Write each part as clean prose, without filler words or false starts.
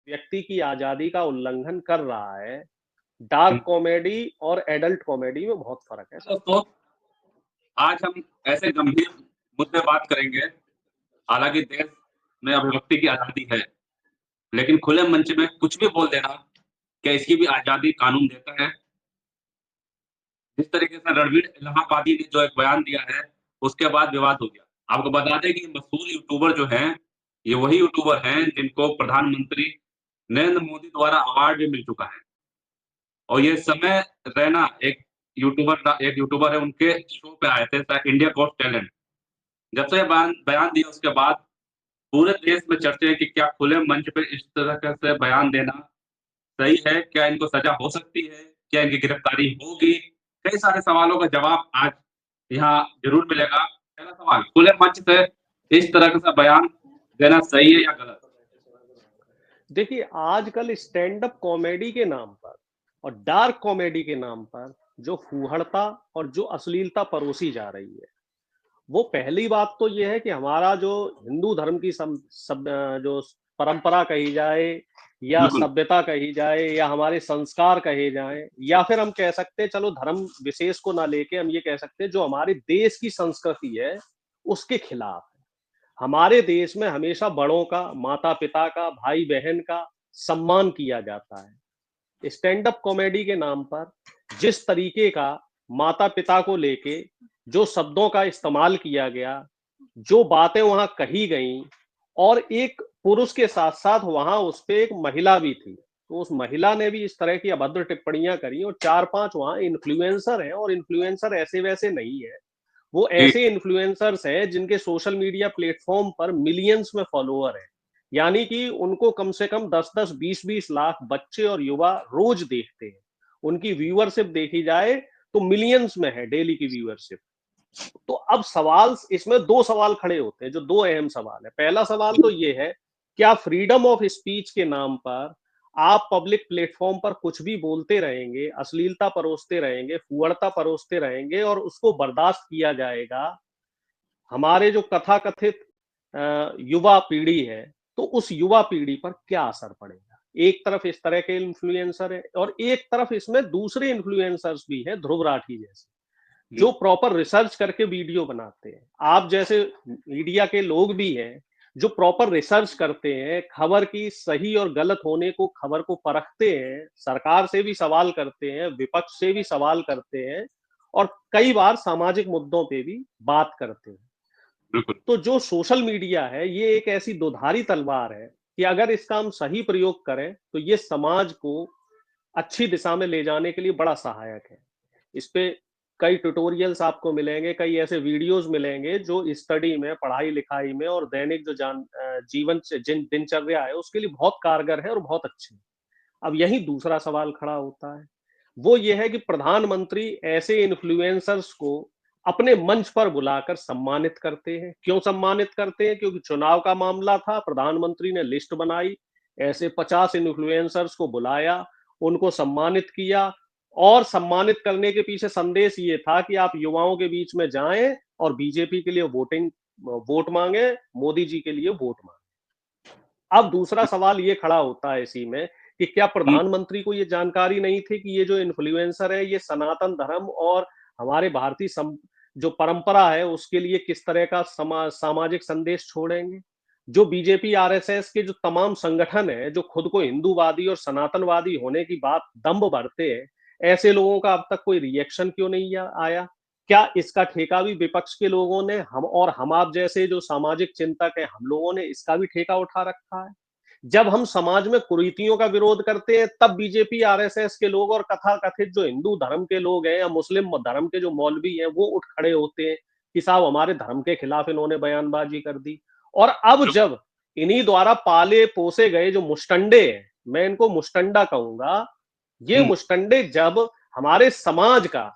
व्यक्ति की आजादी का उल्लंघन कर रहा है, डार्क कॉमेडी और एडल्ट कॉमेडी में बहुत फर्क है। दोस्तों, आज हम ऐसे गंभीर मुद्दे बात करेंगे। हालांकि देश में अभिव्यक्ति की आजादी है, लेकिन खुले मंच में कुछ भी बोल देना, क्या इसकी भी आजादी कानून देता है? जिस तरीके से रणवीर इलाहाबादी ने जो एक बयान दिया है, उसके बाद विवाद हो गया। आपको बता दें कि मशहूर यूट्यूबर जो हैं, ये वही यूट्यूबर हैं जिनको प्रधानमंत्री नरेंद्र मोदी द्वारा अवार्ड भी मिल चुका है। और ये समय रैना एक यूट्यूबर है, उनके शो पे आए थे इंडिया गॉट टैलेंट। जब से बयान बयान दिया उसके बाद पूरे देश में चर्चा है कि क्या खुले मंच पे इस तरह से बयान देना सही है? क्या इनको सजा हो सकती है? क्या इनकी गिरफ्तारी होगी? कई सारे सवालों का जवाब आज यहाँ ज़रूर मिलेगा। पहला सवाल, खुले मंच से इस तरह का बयान देना सही है या गलत? देखिए, आजकल स्टैंड अप कॉमेडी के नाम पर और डार्क कॉमेडी के नाम पर जो फूहड़ता और जो अश्लीलता परोसी जा रही है, वो पहली बात तो ये है कि हमारा जो हिंदू धर्म की जो परंपरा कही जाए या बिल्कुल। सभ्यता कही जाए या हमारे संस्कार कहे जाएं, या फिर हम कह सकते हैं, चलो धर्म विशेष को ना लेके हम ये कह सकते हैं जो हमारे देश की संस्कृति है उसके खिलाफ है। हमारे देश में हमेशा बड़ों का, माता पिता का, भाई बहन का सम्मान किया जाता है। स्टैंड अप कॉमेडी के नाम पर जिस तरीके का माता पिता को लेके जो शब्दों का इस्तेमाल किया गया, जो बातें वहां कही गई, और एक पुरुष के साथ साथ वहां उस पे एक महिला भी थी, तो उस महिला ने भी इस तरह की अभद्र टिप्पणियां करी, और 4-5 वहां इन्फ्लुएंसर हैं, और इन्फ्लुएंसर ऐसे वैसे नहीं है, वो जी, ऐसे इन्फ्लुएंसर्स हैं जिनके सोशल मीडिया प्लेटफॉर्म पर मिलियंस में फॉलोअर हैं। यानी कि उनको कम से कम 10-10, 20-20 लाख बच्चे और युवा रोज देखते हैं। उनकी व्यूअरशिप देखी जाए तो मिलियंस में है डेली की व्यूअरशिप। तो अब सवाल इसमें दो सवाल खड़े होते हैं, जो दो अहम सवाल है। पहला सवाल तो ये है, क्या फ्रीडम ऑफ स्पीच के नाम पर आप पब्लिक प्लेटफॉर्म पर कुछ भी बोलते रहेंगे, अश्लीलता परोसते रहेंगे, फुअड़ता परोसते रहेंगे और उसको बर्दाश्त किया जाएगा? हमारे जो कथाकथित युवा पीढ़ी है, तो उस युवा पीढ़ी पर क्या असर पड़ेगा? एक तरफ इस तरह के इन्फ्लुएंसर है और एक तरफ इसमें दूसरे इन्फ्लुएंसर्स भी है, ध्रुव राठी जैसे, जो प्रॉपर रिसर्च करके वीडियो बनाते हैं। आप जैसे मीडिया के लोग भी हैं जो प्रॉपर रिसर्च करते हैं, खबर की सही और गलत होने को, खबर को परखते हैं, सरकार से भी सवाल करते हैं, विपक्ष से भी सवाल करते हैं, और कई बार सामाजिक मुद्दों पे भी बात करते हैं। बिल्कुल। तो जो सोशल मीडिया है, ये एक ऐसी दुधारी तलवार है कि अगर इसका हम सही प्रयोग करें तो ये समाज को अच्छी दिशा में ले जाने के लिए बड़ा सहायक है। इस पे कई ट्यूटोरियल्स आपको मिलेंगे, कई ऐसे वीडियोस मिलेंगे जो स्टडी में, पढ़ाई लिखाई में और दैनिक जो जीवन से जिन दिनचर्या है उसके लिए बहुत कारगर है और बहुत अच्छे हैं। अब यही दूसरा सवाल खड़ा होता है, वो ये है कि प्रधानमंत्री ऐसे इन्फ्लुएंसर्स को अपने मंच पर बुलाकर सम्मानित करते हैं। क्यों सम्मानित करते हैं? क्योंकि चुनाव का मामला था, प्रधानमंत्री ने लिस्ट बनाई, ऐसे 50 इन्फ्लुएंसर्स को बुलाया, उनको सम्मानित किया, और सम्मानित करने के पीछे संदेश ये था कि आप युवाओं के बीच में जाएं और बीजेपी के लिए वोट मांगे, मोदी जी के लिए वोट मांगे। अब दूसरा सवाल ये खड़ा होता है इसी में कि क्या प्रधानमंत्री को ये जानकारी नहीं थी कि ये जो इन्फ्लुएंसर है ये सनातन धर्म और हमारे भारतीय जो परंपरा है उसके लिए किस तरह का सामाजिक संदेश छोड़ेंगे? जो बीजेपी आरएसएस के जो तमाम संगठन है जो खुद को हिंदूवादी और सनातनवादी होने की बात दम्भ भरते हैं, ऐसे लोगों का अब तक कोई रिएक्शन क्यों नहीं आया? क्या इसका ठेका भी विपक्ष के लोगों ने, हम आप जैसे जो सामाजिक चिंतक है, हम लोगों ने इसका भी ठेका उठा रखा है? जब हम समाज में कुरीतियों का विरोध करते हैं तब बीजेपी आरएसएस के लोग और कथाकथित जो हिंदू धर्म के लोग हैं या मुस्लिम धर्म के जो मौलवी हैं वो उठ खड़े होते हैं कि साहब हमारे धर्म के खिलाफ इन्होंने बयानबाजी कर दी। और अब जब इन्हीं द्वारा पाले पोसे गए जो मुस्टंडे हैं, मैं इनको मुस्टंडा कहूंगा, ये मुस्टंडे जब हमारे समाज का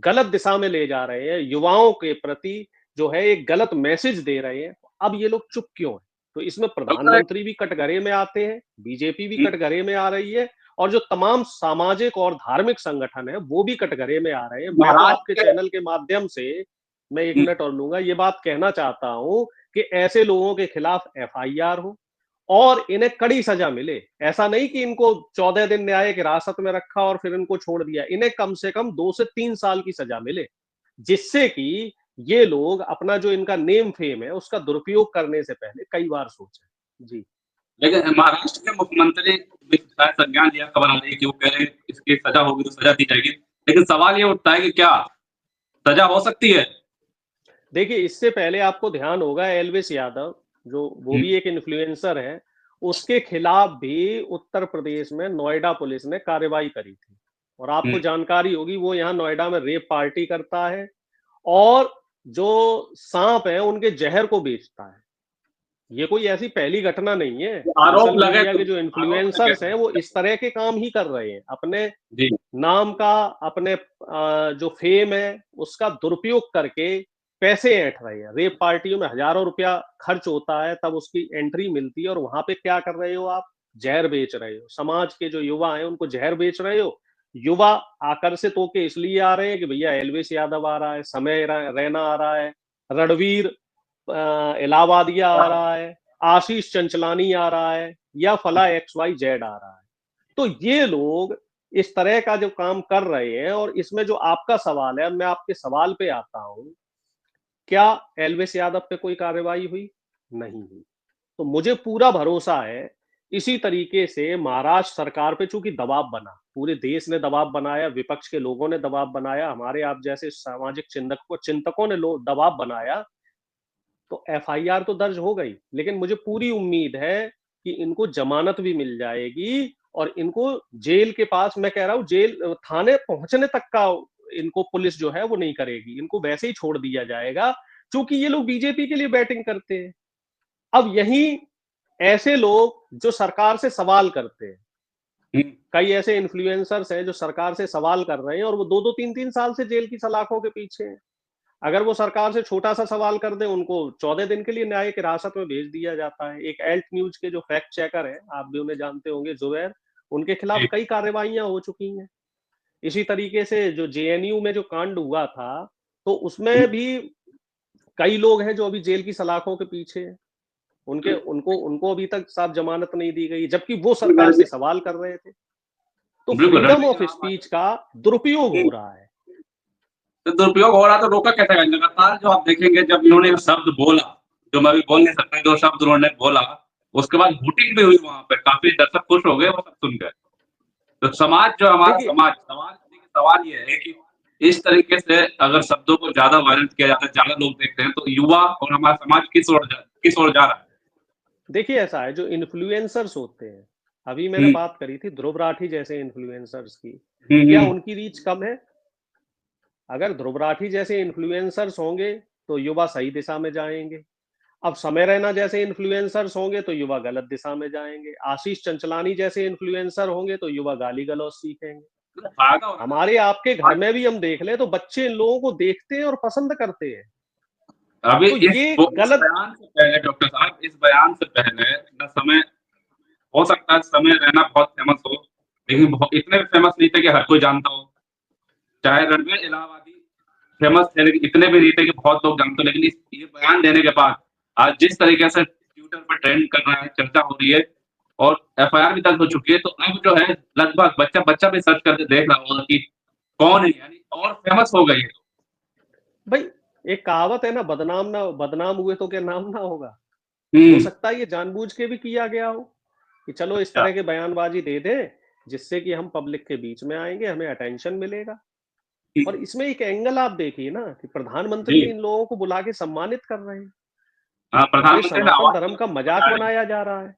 गलत दिशा में ले जा रहे हैं, युवाओं के प्रति जो है एक गलत मैसेज दे रहे हैं, अब ये लोग चुप क्यों हैं? तो इसमें प्रधानमंत्री भी कटघरे में आते हैं, बीजेपी भी कटघरे में आ रही है, और जो तमाम सामाजिक और धार्मिक संगठन है वो भी कटघरे में आ रहे हैं। मैं तो आपके चैनल के माध्यम से, मैं 1 मिनट और लूंगा, ये बात कहना चाहता हूं कि ऐसे लोगों के खिलाफ एफआईआर हो, और इन्हें कड़ी सजा मिले। ऐसा नहीं कि इनको 14 दिन न्यायिक हिरासत में रखा और फिर इनको छोड़ दिया, इन्हें कम से कम 2 से 3 साल की सजा मिले, जिससे कि ये लोग अपना जो इनका नेम फेम है उसका दुरुपयोग करने से पहले कई बार सोचें। जी। लेकिन महाराष्ट्र के मुख्यमंत्री भी शायद संज्ञान लिया, खबर आ रही है कि वो कह रहे हैं इसकी सजा होगी तो सजा दी जाएगी। लेकिन सवाल ये उठता है कि क्या सजा हो सकती है? देखिए, इससे पहले आपको ध्यान होगा एल्विस यादव, जो वो भी एक इन्फ्लुएंसर है, उसके खिलाफ भी उत्तर प्रदेश में नोएडा पुलिस ने कार्रवाई करी थी। और आपको जानकारी होगी वो यहाँ नोएडा में रेप पार्टी करता है और जो सांप है उनके जहर को बेचता है। ये कोई ऐसी पहली घटना नहीं है। आरोप सोशल लगे मीडिया तो के जो आरोप लगे इन्फ्लुएंसर्स हैं वो इस तरह के काम ही कर रहे हैं, अपने जी। नाम का, अपने जो फेम है उसका दुरुपयोग करके पैसे ऐंठ रहे हैं। रेप पार्टियों में हजारों रुपया खर्च होता है, तब उसकी एंट्री मिलती है और वहां पे क्या कर रहे हो आप? जहर बेच रहे हो। समाज के जो युवा हैं उनको जहर बेच रहे हो। युवा आकर्षित होके इसलिए आ रहे हैं कि भैया एल्विस यादव आ रहा है, समय रैना आ रहा है, रणवीर इलाहाबादिया आ रहा है, आशीष चंचलानी आ रहा है, या फला XYZ आ रहा है। तो ये लोग इस तरह का जो काम कर रहे हैं, और इसमें जो आपका सवाल है, मैं आपके सवाल पे आता हूं, क्या एल्विस यादव पे कोई कार्रवाई हुई? नहीं हुई। तो मुझे पूरा भरोसा है इसी तरीके से महाराष्ट्र सरकार पे चूंकि दबाव बना, पूरे देश ने दबाव बनाया, विपक्ष के लोगों ने दबाव बनाया, हमारे आप जैसे सामाजिक चिंतकों ने दबाव बनाया, तो FIR तो दर्ज हो गई। लेकिन मुझे पूरी उम्मीद है कि इनको जमानत भी मिल जाएगी और इनको जेल के पास, मैं कह रहा हूं जेल थाने पहुंचने तक का इनको पुलिस जो है वो नहीं करेगी, इनको वैसे ही छोड़ दिया जाएगा, क्योंकि ये लोग बीजेपी के लिए बैटिंग करते हैं। अब यही ऐसे लोग जो सरकार से सवाल करते हैं, कई ऐसे इन्फ्लुएंसर्स हैं जो सरकार से सवाल कर रहे हैं और वो 2-2 3-3 साल से जेल की सलाखों के पीछे हैं। अगर वो सरकार से छोटा सा सवाल कर दे, उनको 14 दिन के लिए न्यायिक हिरासत में भेज दिया जाता है। एक एल्ट न्यूज के जो फैक्ट चेकर हैं, आप भी उन्हें जानते होंगे, जुबैर, उनके खिलाफ कई कार्रवाइयां हो चुकी हैं। इसी तरीके से जो JNU में जो कांड हुआ था, तो उसमें भी कई लोग हैं जो अभी जेल की सलाखों के पीछे हैं। उनके उनको उनको अभी तक साफ जमानत नहीं दी गई, जबकि वो सरकार से सवाल कर रहे थे। तो बिल्कुल फ्रीडम ऑफ स्पीच का दुरुपयोग हो रहा है। तो दुरुपयोग हो रहा तो रोका कैसे गया? लगातार जो आप देखेंगे जब इन्होंने शब्द बोला, जो मैं अभी बोल नहीं सकता, जो शब्द उन्होंने बोला, उसके बाद वोटिंग भी हुई वहां पे, काफी दर्शक खुश हो गए वो सब सुनकर। तो समाज जो हमारा देखिए, सवाल ये है कि इस तरीके से अगर शब्दों को ज्यादा वायरल किया जाता है, ज्यादा लोग देखते हैं, तो युवा और हमारा समाज किस ओर जा रहा है? देखिए ऐसा है, जो इन्फ्लुएंसर्स होते हैं, अभी मैंने बात करी थी ध्रुव राठी जैसे इन्फ्लुएंसर्स की, क्या उनकी रीच कम है? अगर ध्रुव राठी जैसे इन्फ्लुएंसर्स होंगे तो युवा सही दिशा में जाएंगे। अब समय रैना जैसे इन्फ्लुएंसर्स होंगे तो युवा गलत दिशा में जाएंगे। आशीष चंचलानी जैसे इन्फ्लुएंसर होंगे तो युवा गाली गलौज सीखेंगे। हमारे आपके घर में भी हम देख लें तो बच्चे इन लोगों को देखते हैं और पसंद करते हैं। अभी तो इस ये इस गलत। बयान से पहले डॉक्टर साहब, इस बयान से पहले न समय, हो सकता है समय रैना बहुत फेमस हो, लेकिन इतने फेमस नहीं थे कि हर कोई जानता हो। चाहे रणवीर इलाहाबादी फेमस थे, लेकिन इतने भी नहीं थे कि बहुत लोग जानते हो। लेकिन ये बयान देने के बाद आज जिस तरीके से ट्विटर पर ट्रेंड कर रहा है, चर्चा हो रही है और FIR भी दर्ज हो चुकी है, तो अब जो है लगभग बच्चा बच्चा भी सर्च करके देख रहा होगा कि कौन है, यानी और फेमस हो गई है। भाई, एक कहावत है ना, बदनाम हुए तो क्या नाम ना होगा। हो हम्म। सकता है ये जानबूझ के भी किया गया हो कि चलो इस अच्छा। तरह के बयानबाजी दे दें, जिससे कि हम पब्लिक के बीच में आएंगे, हमें अटेंशन मिलेगा। और इसमें एक एंगल आप देखिए ना कि प्रधानमंत्री जी। इन लोगों को बुला के सम्मानित कर रहे हैं। हाँ, हमारे प्रधानमंत्री ने सनातन आवाज धर्म का मजाक बता रही बनाया जा रहा है,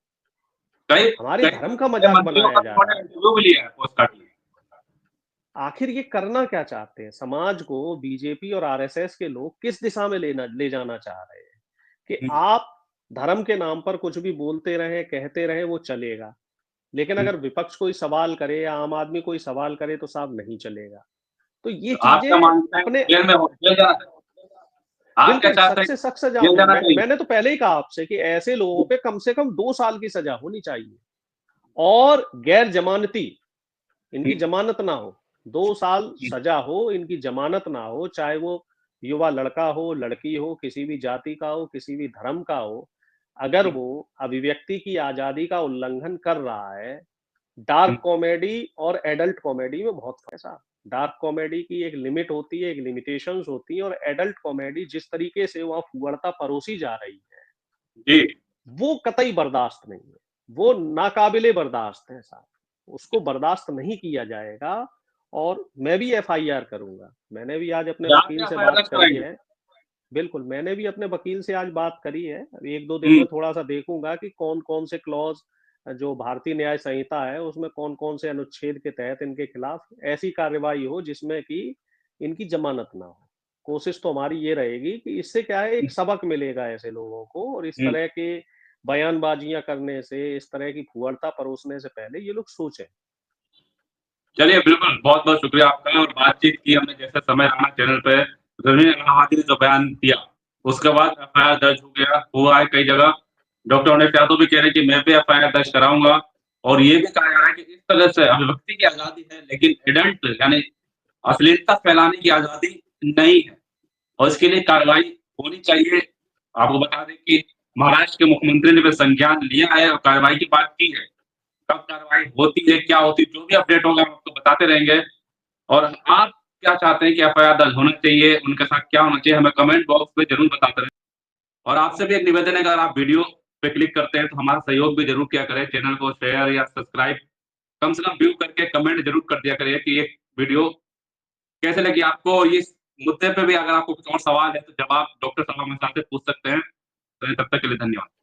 कई हमारे कई धर्म का कई मजाक मंत्रियों बनाया का तो जा रहा उन्होंने है। इंटरव्यू भी लिया है पोस्टकार्ड में। आखिर ये करना क्या चाहते हैं? समाज को बीजेपी और RSS के लोग किस दिशा में ले जाना चाह रहे हैं कि आप धर्म के नाम पर कुछ भी बोलते रहे, कहते रहे, वो चलेगा, लेकिन अगर विपक्ष कोई सवाल करे या आम आदमी कोई सवाल करे तो साहब नहीं चलेगा। तो ये तो आप क्या चीजें मानते हैं, अपने, जेल जाना चाहिए? आप क्या बिल्कुल चाहते सख्त हैं, से सख्त सजा जेल हो। जाना चाहिए? मैंने तो पहले ही कहा आपसे कि ऐसे लोगों पे कम 2 साल की सजा होनी चाहिए और गैर जमानती, इनकी जमानत ना हो। 2 साल सजा हो, इनकी जमानत ना हो, चाहे वो युवा लड़का हो, लड़की हो, किसी भी जाति का हो, किसी भी धर्म का हो। अगर वो अभिव्यक्ति की आजादी का उल्लंघन कर रहा है, डार्क कॉमेडी और एडल्ट कॉमेडी में बहुत फर्क है। डार्क कॉमेडी की एक लिमिट होती है, एक लिमिटेशंस होती है, और एडल्ट कॉमेडी जिस तरीके से वहां फुगड़ता परोसी जा रही है वो कतई बर्दाश्त नहीं है, वो नाकाबिले बर्दाश्त है साहब, उसको बर्दाश्त नहीं किया जाएगा। और मैं भी एफआईआर करूंगा, मैंने भी आज अपने वकील से बात करी है। बिल्कुल, मैंने भी अपने वकील से आज बात करी है। अभी 1-2 दिन में थोड़ा सा देखूंगा कि कौन कौन से क्लॉज जो भारतीय न्याय संहिता है उसमें कौन कौन से अनुच्छेद के तहत इनके खिलाफ ऐसी कार्रवाई हो जिसमें कि इनकी जमानत ना हो। कोशिश तो हमारी ये रहेगी कि इससे क्या है, एक सबक मिलेगा ऐसे लोगों को, और इस तरह के बयानबाजियां करने से, इस तरह की फुहड़ता परोसने से पहले ये लोग सोचें। चलिए, बिल्कुल, बहुत-बहुत शुक्रिया आपका, और बातचीत की हमने जैसे समय रहा चैनल पे, ज़मीन इलाहाबादी ने जो बयान दिया, उसके बाद एफआईआर दर्ज हुआ है कई जगह। डॉक्टर उमेश यादव भी कह रहे हैं कि मैं भी एफआईआर दर्ज कराऊँगा, और ये भी कहा जा रहा है कि इस तरह से अभिव्यक्ति की आज़ादी है, लेकिन एडल्ट यानी अश्लीलता फैलाने की आज़ादी नहीं है, और इसके लिए कार्रवाई होनी चाहिए। आपको बता दें कि महाराष्ट्र के मुख्यमंत्री ने भी संज्ञान लिया है और कार्रवाई की बात की है। कब कार्रवाई होती है, क्या होती है, जो भी अपडेट होगा हम आपको बताते रहेंगे। और आप क्या चाहते हैं कि एफआईआर दर्ज होना चाहिए, उनके साथ क्या होना चाहिए, हमें कमेंट बॉक्स में ज़रूर बताते रहें। और आपसे भी एक निवेदन है, अगर आप वीडियो पे क्लिक करते हैं तो हमारा सहयोग भी ज़रूर किया करें, चैनल को शेयर या सब्सक्राइब कम से कम व्यू करके कमेंट ज़रूर कर दिया करिए कि ये वीडियो कैसे लगी आपको। इस मुद्दे पे भी अगर आपको कुछ और सवाल है तो जवाब डॉक्टर साहब हमेशा से पूछ सकते हैं। तो तब तक के लिए धन्यवाद।